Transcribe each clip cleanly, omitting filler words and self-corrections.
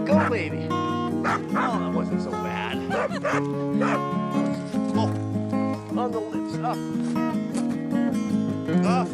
Go, baby. Oh, that wasn't so bad. Oh, on the lips. Up. Up.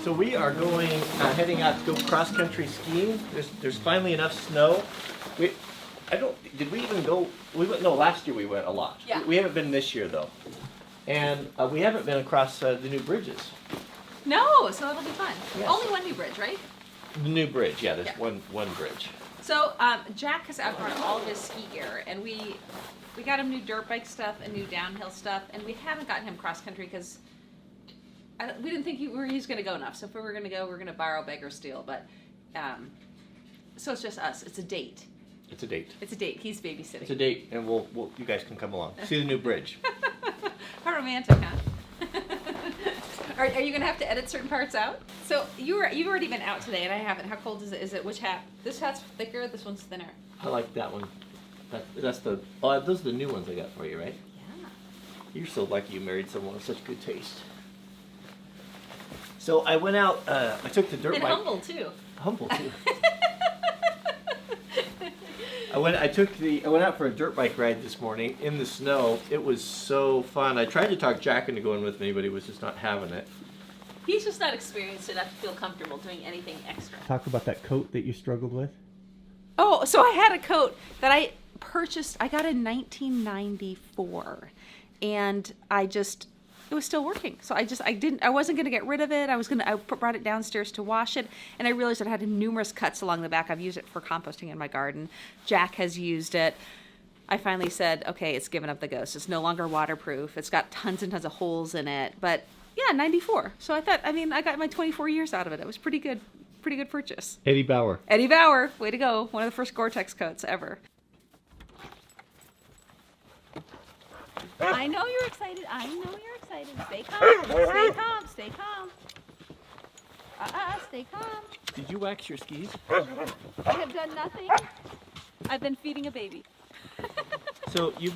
So we are heading out to go cross-country skiing. There's finally enough snow. Did we even go? No, last year we went a lot. Yeah. We haven't been this year though, and we haven't been across the new bridges. No, so it'll be fun. Yes. Only one new bridge, right? The new bridge, yeah. There's one bridge. So Jack has outgrown all of his ski gear, and we got him new dirt bike stuff and new downhill stuff, and we haven't gotten him cross country because we didn't think he was going to go enough. So if we were going to go, we were going to borrow, beg, or steal. But so it's just us. It's a date. It's a date. It's a date. He's babysitting. It's a date, and you guys can come along. See the new bridge. How romantic, huh? Are you going to have to edit certain parts out? So you've already been out today, and I haven't. How cold is it? Is it which hat? This hat's thicker. This one's thinner. I like that one. Those are the new ones I got for you, right? Yeah. You're so lucky you married someone with such good taste. So I went out. I took the dirt bike. And humble too. Humble too. I went out for a dirt bike ride this morning in the snow. It was so fun. I tried to talk Jack into going with me, but he was just not having it. He's just not experienced enough to feel comfortable doing anything extra. Talk about that coat that you struggled with. Oh, so I had a coat that I purchased. I got in 1994, and it was still working. So I wasn't going to get rid of it. I brought it downstairs to wash it, and I realized it had numerous cuts along the back. I've used it for composting in my garden. Jack has used it. I finally said, okay, it's given up the ghost. It's no longer waterproof. It's got tons and tons of holes in it. But yeah, 94. So I got my 24 years out of it. It was pretty good purchase. Eddie Bauer. Eddie Bauer, way to go. One of the first Gore-Tex coats ever. I know you're excited. Stay calm. Stay calm. Stay calm. Stay calm. Did you wax your skis? I have done nothing. I've been feeding a baby. So you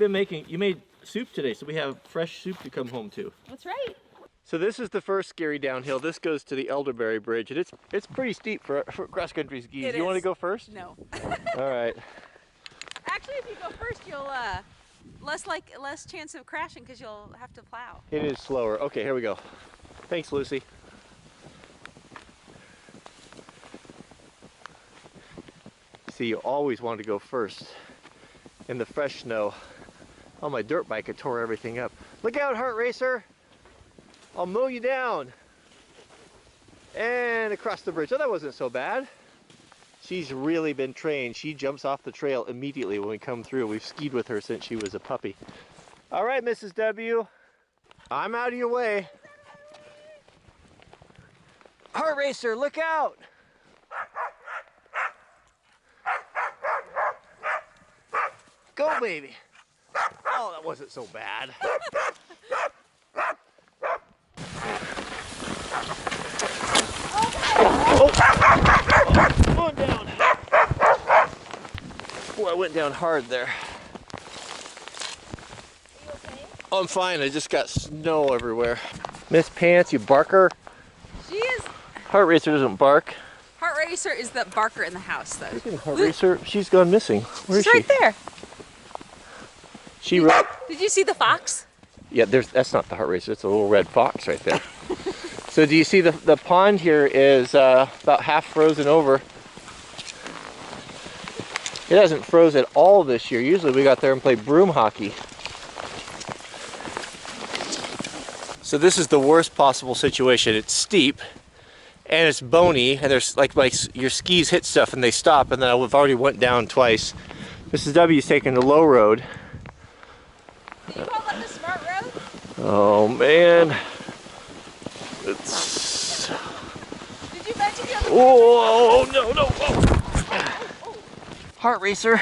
made soup today, so we have fresh soup to come home to. That's right. So this is the first scary downhill. This goes to the Elderberry Bridge, and it's pretty steep for cross-country skis. You want to go first? No. All right. Actually, if you go first, you'll less chance of crashing because you'll have to plow. It is slower. Okay, here we go. Thanks, Lucy. See, you always want to go first in the fresh snow. On my dirt bike, I tore everything up. Look out, Heart Racer! I'll mow you down. And across the bridge. Oh, that wasn't so bad. She's really been trained. She jumps off the trail immediately when we come through. We've skied with her since she was a puppy. All right, Mrs. W. I'm out of your way. Heart Racer, look out! Go, baby. Oh, that wasn't so bad. Oh, going down. Boy, I went down hard there. Are you okay? Oh, I'm fine. I just got snow everywhere. Miss Pants, you barker. She is. Heart Racer doesn't bark. Heart Racer is the barker in the house, though. Look at Heart Racer. She's gone missing. Where is She's right there. Did you see the fox? Yeah, that's not the Heart Racer. It's a little red fox right there. So do you see the pond here is about half frozen over. It hasn't froze at all this year. Usually we got there and played broom hockey. So this is the worst possible situation. It's steep and it's bony, and there's like your skis hit stuff and they stop, and then I've already went down twice. Mrs. W's taking the low road. Do you call that the smart road? Oh man. It's Oh, no, no. Oh. Heart racer.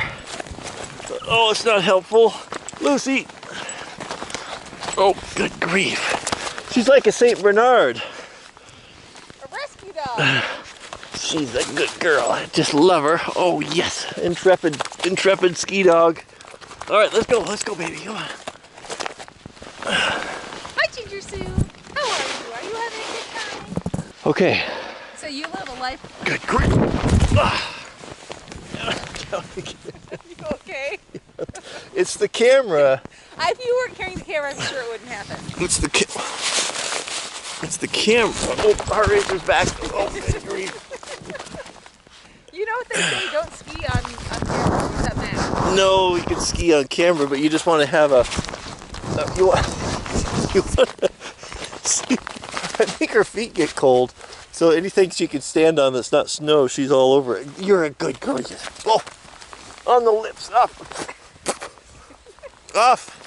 Oh, it's not helpful. Lucy. Oh, good grief. She's like a St. Bernard. A rescue dog. She's a good girl. I just love her. Oh, yes. Intrepid ski dog. All right, let's go, baby. Come on. Hi, Ginger Sue. How are you? Are you having a good time? Okay. So you live a life. Good grief. Ah. Are you okay? It's the camera. If you weren't carrying the camera, I'm sure it wouldn't happen. It's the camera. Oh, heart racer's back. Oh, good grief. You know what they say? Don't ski on camera. What's that matter? No, you can ski on camera, but you just want to have a. You want to see. I think her feet get cold, so anything she can stand on that's not snow, she's all over it. You're a good girl. Oh, on the lips, up, off.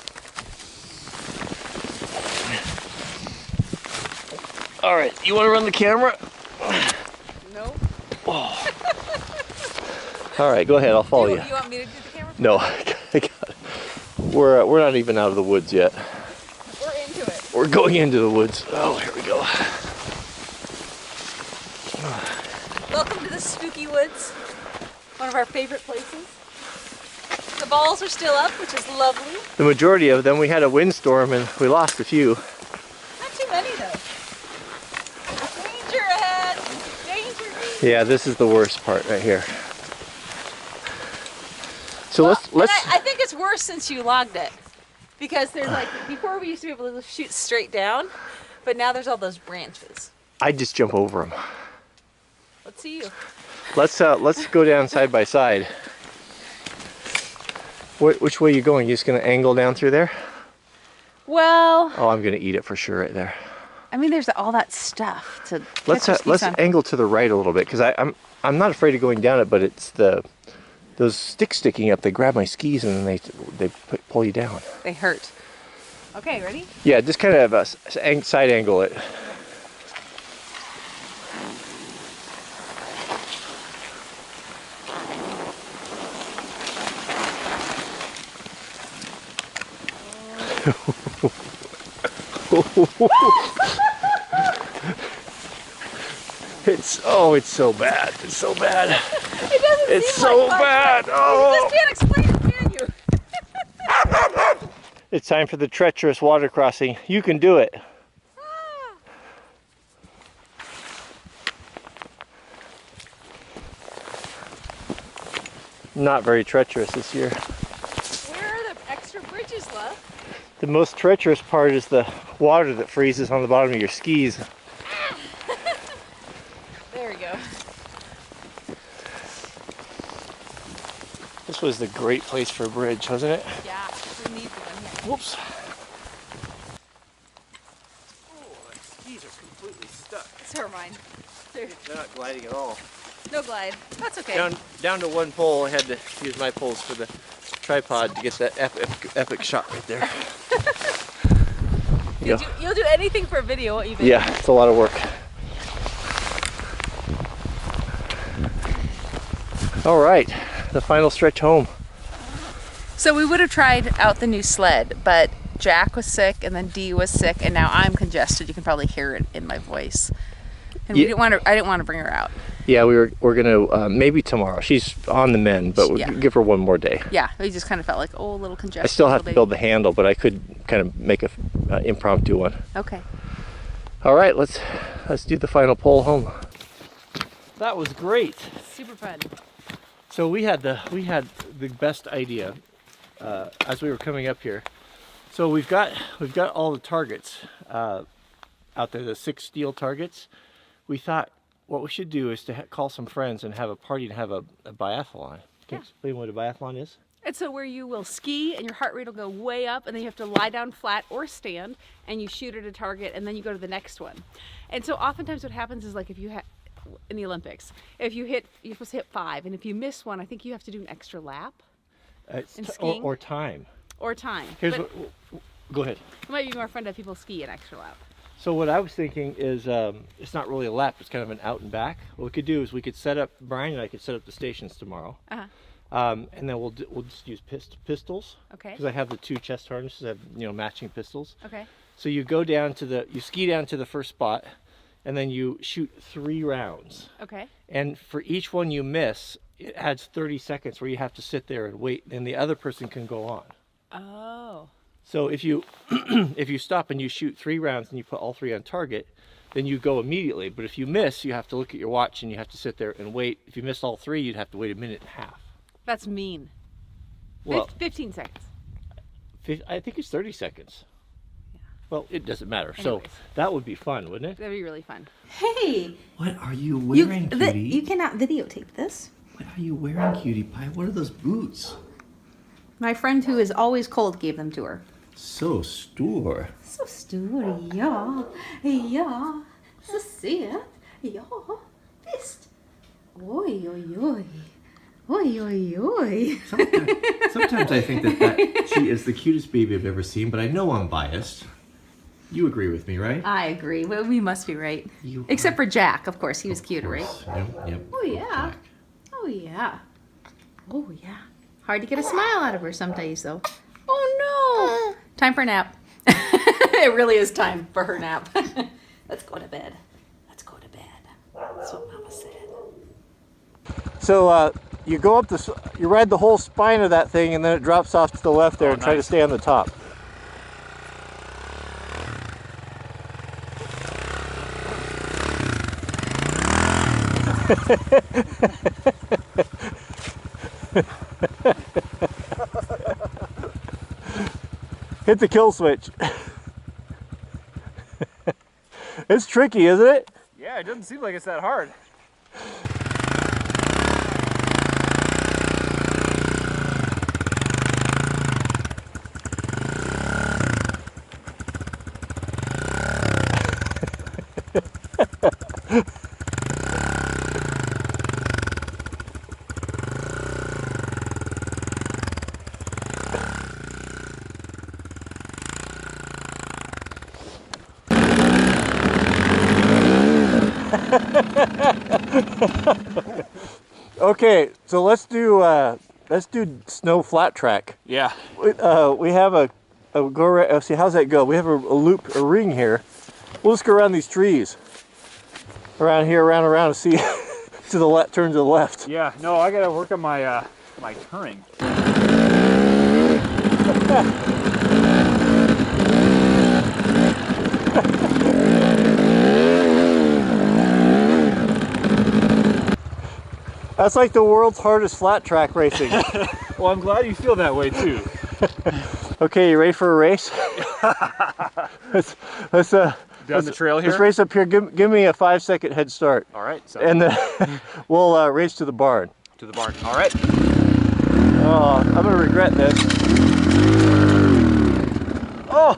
All right, you want to run the camera? No. Oh. All right, go ahead. I'll follow you. You want me to do the camera? No, I got it. We're not even out of the woods yet. We're into it. We're going into the woods. Oh, here we go. Welcome to the spooky woods. One of our favorite places. The balls are still up, which is lovely. The majority of them, we had a windstorm and we lost a few. Not too many though. Danger ahead! Danger! Yeah, this is the worst part right here. So Well, let's. I think it's worse since you logged it, because there's like before we used to be able to shoot straight down, but now there's all those branches. I just jump over them. Let's see you. Let's go down side by side. Which way are you going? You just gonna angle down through there? Well, Oh, I'm gonna eat it for sure right there. I mean, there's all that stuff to. Let's get your skis on. angle to the right a little bit because I'm not afraid of going down it, but it's those sticks sticking up. They grab my skis and then they pull you down. They hurt. Okay, ready? Yeah, just kind of side angle it. It's so bad. It's so bad. It doesn't It's seem so like bad. You Oh. just can't explain it, can you? It's time for the treacherous water crossing. You can do it. Not very treacherous this year. Where are the extra bridges left? The most treacherous part is the water that freezes on the bottom of your skis. There we go. This was the great place for a bridge, wasn't it? Yeah, we need them here. Whoops. Oh, my skis are completely stuck. So are mine. They're not gliding at all. No glide. That's okay. Down to one pole. I had to use my poles for the tripod to get that epic shot right there. You'll do anything for a video, won't you, baby? Yeah, it's a lot of work. All right, the final stretch home. So we would have tried out the new sled, but Jack was sick and then Dee was sick and now I'm congested. You can probably hear it in my voice. And Yeah. I didn't want to bring her out. Yeah, we're gonna maybe tomorrow. She's on the mend, but we'll Yeah. give her one more day. Yeah, we just kind of felt like, oh, a little congested. I still have to little build the handle, but I could kind of make a impromptu one. baby. Okay. All right, let's do the final pull home. That was great. Super fun. So we had the best idea as we were coming up here. So we've got all the targets out there, the 6 steel targets. We thought what we should do is to call some friends and have a party and have a biathlon. Can you explain what a biathlon is? It's where you will ski and your heart rate will go way up and then you have to lie down flat or stand and you shoot at a target and then you go to the next one. And so oftentimes what happens is like if you have in the Olympics, you're supposed to hit 5 and if you miss one, I think you have to do an extra lap. Or time. Or time. Here's But go ahead. it might be more fun to have people ski an extra lap. So what I was thinking is, it's not really a lap, it's kind of an out and back. What we could do is we could set up, Brian and I could set up the stations tomorrow. And then we'll just use pistols. Okay. Because I have the 2 chest harnesses that have, matching pistols. Okay. So you go down to you ski down to the first spot, and then you shoot 3 rounds. Okay. And for each one you miss, it adds 30 seconds where you have to sit there and wait, and the other person can go on. Oh. So if you if you stop and you shoot 3 rounds and you put all 3 on target, then you go immediately. But if you miss, you have to look at your watch and you have to sit there and wait. If you miss all 3, you'd have to wait 1.5 minutes. That's mean. Well, 15 seconds. I think it's 30 seconds. Yeah. Well, it doesn't matter. Anyways. So that would be fun, wouldn't it? That'd be really fun. Hey! What are you wearing, cutie? You cannot videotape this. What are you wearing, cutie pie? What are those boots? My friend who is always cold gave them to her. So store. Så stor, ja. Ja. Så söt. Ja, visst. Oj, oj, oj. Oj, oj, oj. Sometimes I think that she is the cutest baby I've ever seen, but I know I'm biased. You agree with me, right? I agree. Well, we must be right. You Except for Jack, of course. He was cute, Of right? course. Yep. Oh, yeah. Oh, yeah. Oh, yeah. Hard to get a smile out of her some days, though. Oh, no. Time for a nap. It really is time for her nap. Let's go to bed. Let's go to bed. That's what Mama said. So you go up you ride the whole spine of that thing, and then it drops off to the left there, and try to stay on the top. Hit the kill switch. It's tricky, isn't it? Yeah, it doesn't seem like it's that hard. Okay, so let's do snow flat track. Yeah. We have a go. See, how's that go? We have a loop, a ring here. We'll just go around these trees, around here, around, and see to the left. Turn to the left. Yeah. No, I gotta work on my my turning. That's like the world's hardest flat track racing. Well, I'm glad you feel that way too. Okay, you ready for a race? let's Down the trail here. Let's race up here. Give me a 5-second head start, All right. So and then we'll race to the barn. to the barn. All right. Oh, I'm gonna regret this. Oh.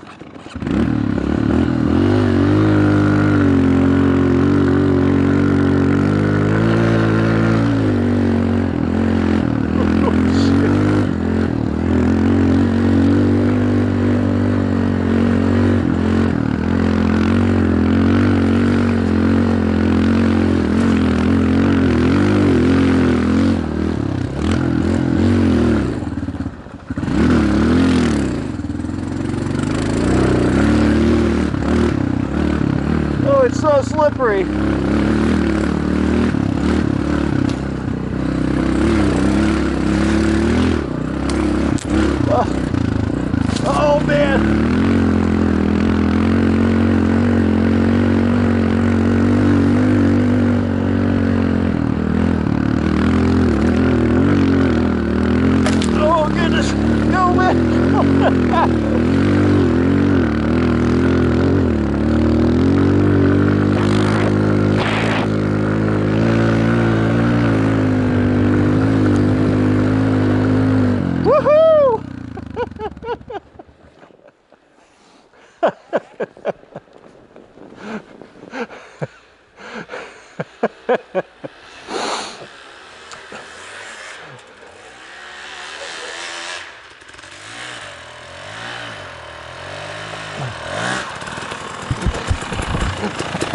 It's so slippery. Oh man. Oh goodness. No man.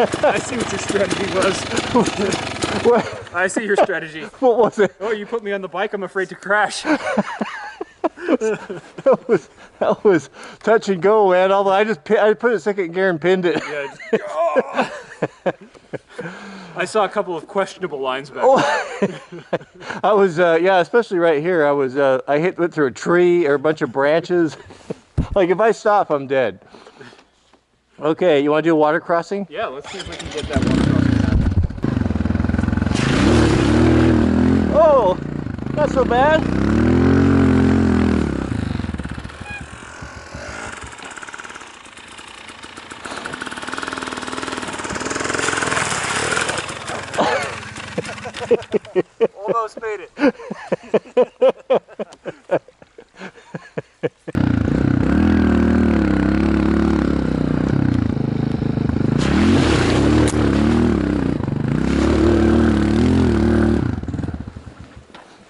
I see what your strategy was. What, I see your strategy. what was it? Oh, you put me on the bike, I'm afraid to crash. That was touch and go, man. Although I put it second gear and pinned it. Yeah, I saw a couple of questionable lines back there. I was, yeah, especially right here. Went through a tree or a bunch of branches. Like if I stop, I'm dead. Okay, you want to do a water crossing? Yeah, let's see if we can get that one across. Oh, not so bad. Almost made it.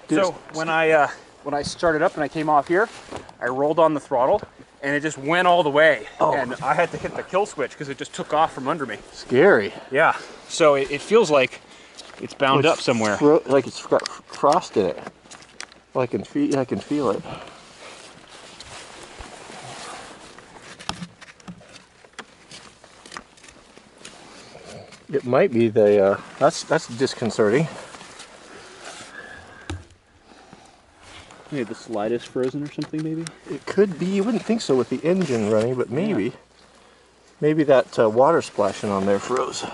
So when I started up and I came off here, I rolled on the throttle and it just went all the way. Oh. And I had to hit the kill switch because it just took off from under me. Scary. Yeah. So it feels like it's bound up somewhere. Like it's got frost in it. Well, I can feel it. It might be the. That's disconcerting. Maybe the slide is frozen or something, maybe? It could be. You wouldn't think so with the engine running, but maybe. Yeah. Maybe that water splashing on there froze.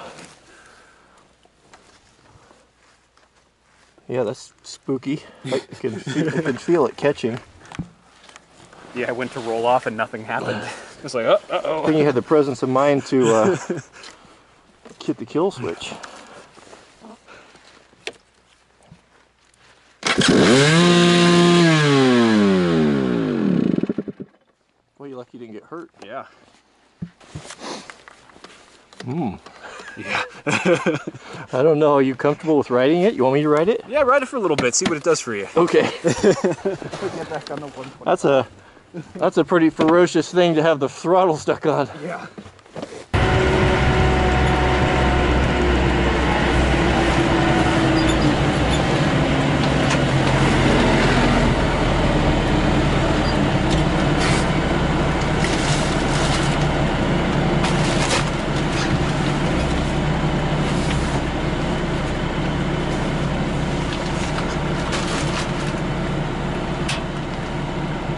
Yeah, that's spooky. I can feel it catching. Yeah, I went to roll off and nothing happened. It's like, uh-oh. I think you had the presence of mind to hit the kill switch. Well, you're lucky you didn't get hurt. Yeah. Yeah. I don't know. Are you comfortable with riding it? You want me to ride it? Yeah, ride it for a little bit. See what it does for you. Okay. Get back on the 120. That's a pretty ferocious thing to have the throttle stuck on. Yeah.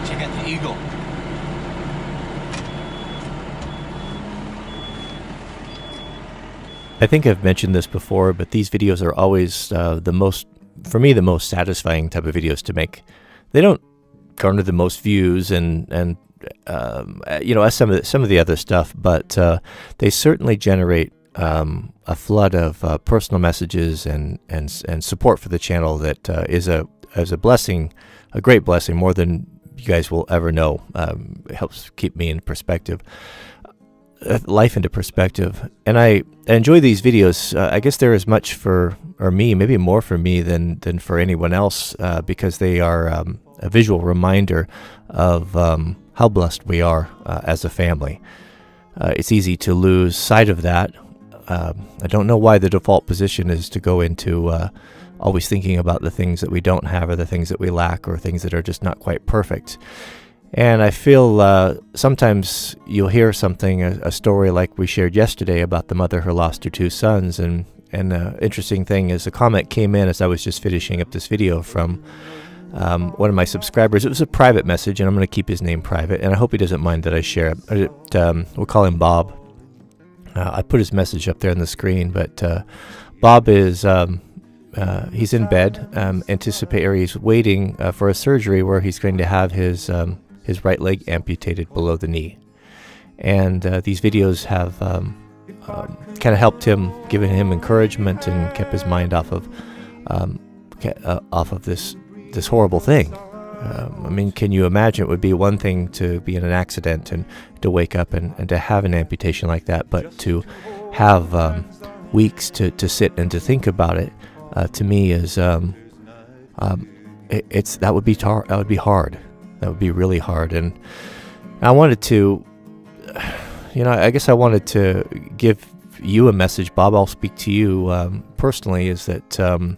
Check out the Eagle. I think I've mentioned this before, but these videos are always for me, the most satisfying type of videos to make. They don't garner the most views and as some of the other stuff, but they certainly generate a flood of personal messages and support for the channel that is a blessing, a great blessing, more than you guys will ever know. It helps keep me in perspective. Life into perspective, and I enjoy these videos. I guess they're as much for me, maybe more for me than for anyone else, because they are a visual reminder of how blessed we are as a family. It's easy to lose sight of that. I don't know why the default position is to go into always thinking about the things that we don't have, or the things that we lack, or things that are just not quite perfect. And I feel sometimes you'll hear something, a story like we shared yesterday about the mother who lost her two sons. And the interesting thing is, a comment came in as I was just finishing up this video from one of my subscribers. It was a private message, and I'm going to keep his name private, and I hope he doesn't mind that I share it. We'll call him Bob. I put his message up there on the screen, but Bob is... he's in bed, he's waiting for a surgery where he's going to have his right leg amputated below the knee. And these videos have kind of helped him, given him encouragement, and kept his mind off of this horrible thing. I mean, can you imagine? It would be one thing to be in an accident and to wake up and to have an amputation like that, but to have weeks to sit and to think about it, to me is that would be hard. That would be really hard. And I wanted to, I guess I wanted to give you a message, Bob, I'll speak to you personally, is that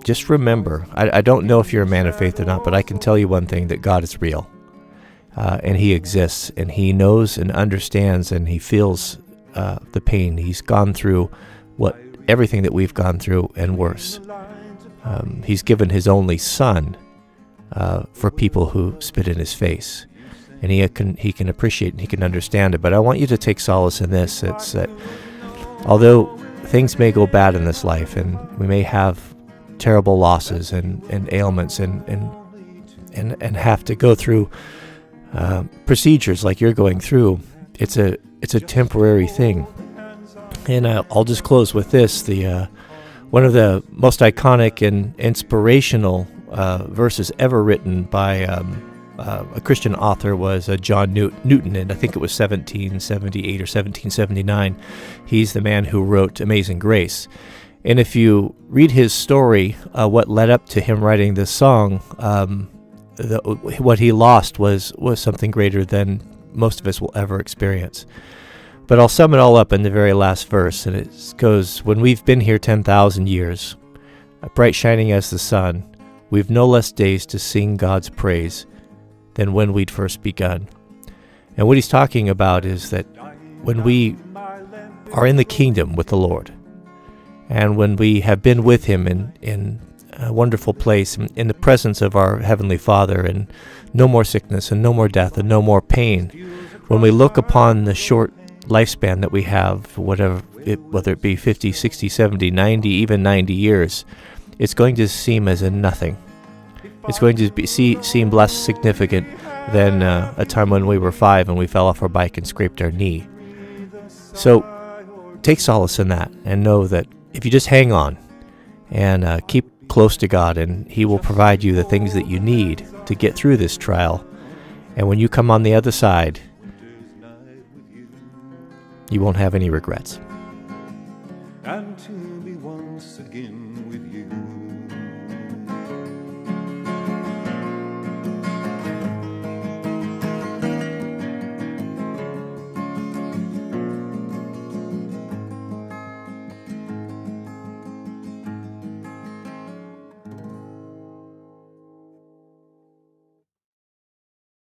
just remember, I don't know if you're a man of faith or not, but I can tell you one thing, that God is real. And he exists, and he knows and understands, and he feels the pain. He's gone through everything that we've gone through and worse. He's given his only son for people who spit in his face, and he can appreciate and he can understand it. But I want you to take solace in this: it's that although things may go bad in this life, and we may have terrible losses and ailments and have to go through procedures like you're going through, it's a temporary thing. And I'll just close with this: one of the most iconic and inspirational verses ever written by a Christian author was John Newton, and I think it was 1778 or 1779. He's the man who wrote Amazing Grace. And if you read his story, what led up to him writing this song, what he lost was something greater than most of us will ever experience. But I'll sum it all up in the very last verse, and it goes, "When we've been here 10,000 years, bright shining as the sun, we've no less days to sing God's praise than when we'd first begun." And what he's talking about is that when we are in the kingdom with the Lord, and when we have been with him in a wonderful place, in the presence of our Heavenly Father, and no more sickness and no more death and no more pain, when we look upon the short lifespan that we have, whether it be 50, 60, 70, 90, even 90 years, it's going to seem as a nothing. It's going to seem less significant than a time when we were 5 and we fell off our bike and scraped our knee. So take solace in that, and know that if you just hang on and keep close to God, and he will provide you the things that you need to get through this trial. And when you come on the other side, you won't have any regrets. And to me once again